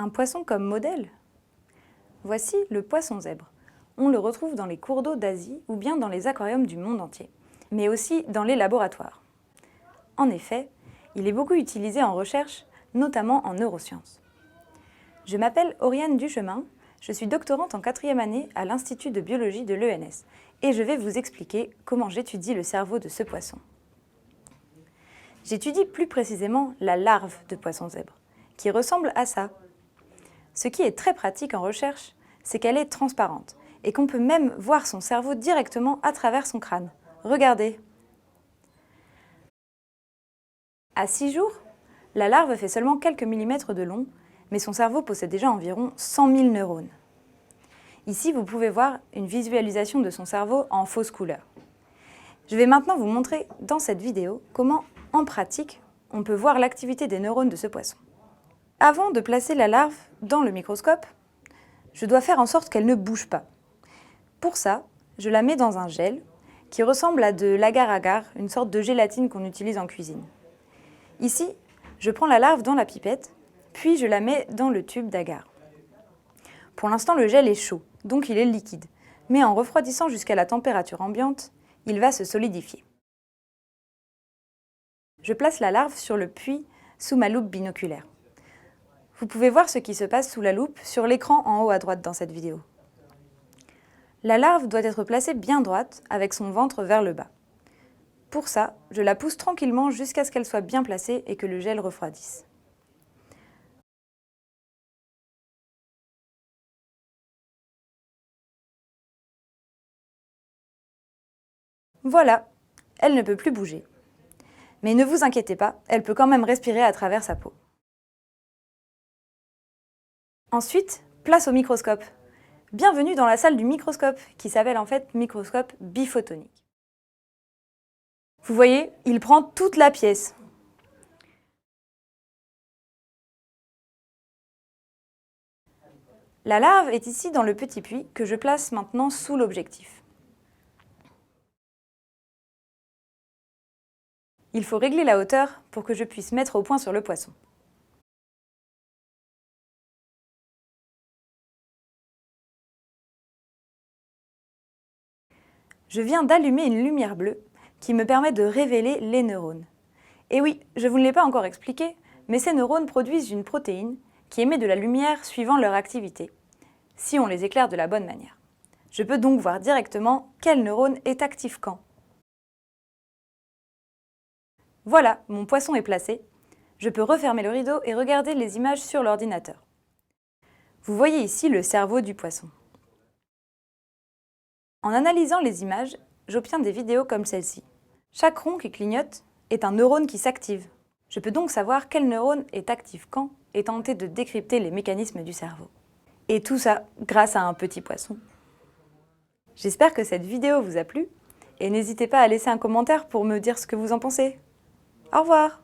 Un poisson comme modèle? Voici le poisson zèbre. On le retrouve dans les cours d'eau d'Asie ou bien dans les aquariums du monde entier, mais aussi dans les laboratoires. En effet, il est beaucoup utilisé en recherche, notamment en neurosciences. Je m'appelle Oriane Duchemin, je suis doctorante en 4e année à l'Institut de biologie de l'ENS et je vais vous expliquer comment j'étudie le cerveau de ce poisson. J'étudie plus précisément la larve de poisson zèbre, qui ressemble à ça. Ce qui est très pratique en recherche, c'est qu'elle est transparente et qu'on peut même voir son cerveau directement à travers son crâne. Regardez. À 6 jours, la larve fait seulement quelques millimètres de long, mais son cerveau possède déjà environ 100 000 neurones. Ici, vous pouvez voir une visualisation de son cerveau en fausse couleur. Je vais maintenant vous montrer dans cette vidéo comment, en pratique, on peut voir l'activité des neurones de ce poisson. Avant de placer la larve dans le microscope, je dois faire en sorte qu'elle ne bouge pas. Pour ça, je la mets dans un gel qui ressemble à de l'agar-agar, une sorte de gélatine qu'on utilise en cuisine. Ici, je prends la larve dans la pipette, puis je la mets dans le tube d'agar. Pour l'instant, le gel est chaud, donc il est liquide, mais en refroidissant jusqu'à la température ambiante, il va se solidifier. Je place la larve sur le puits sous ma loupe binoculaire. Vous pouvez voir ce qui se passe sous la loupe sur l'écran en haut à droite dans cette vidéo. La larve doit être placée bien droite, avec son ventre vers le bas. Pour ça, je la pousse tranquillement jusqu'à ce qu'elle soit bien placée et que le gel refroidisse. Voilà, elle ne peut plus bouger. Mais ne vous inquiétez pas, elle peut quand même respirer à travers sa peau. Ensuite, place au microscope. Bienvenue dans la salle du microscope, qui s'appelle en fait microscope biphotonique. Vous voyez, il prend toute la pièce. La larve est ici dans le petit puits que je place maintenant sous l'objectif. Il faut régler la hauteur pour que je puisse mettre au point sur le poisson. Je viens d'allumer une lumière bleue qui me permet de révéler les neurones. Et oui, je vous ne l'ai pas encore expliqué, mais ces neurones produisent une protéine qui émet de la lumière suivant leur activité, si on les éclaire de la bonne manière. Je peux donc voir directement quel neurone est actif quand. Voilà, mon poisson est placé. Je peux refermer le rideau et regarder les images sur l'ordinateur. Vous voyez ici le cerveau du poisson. En analysant les images, j'obtiens des vidéos comme celle-ci. Chaque rond qui clignote est un neurone qui s'active. Je peux donc savoir quel neurone est actif quand et tenter de décrypter les mécanismes du cerveau. Et tout ça grâce à un petit poisson. J'espère que cette vidéo vous a plu et n'hésitez pas à laisser un commentaire pour me dire ce que vous en pensez. Au revoir!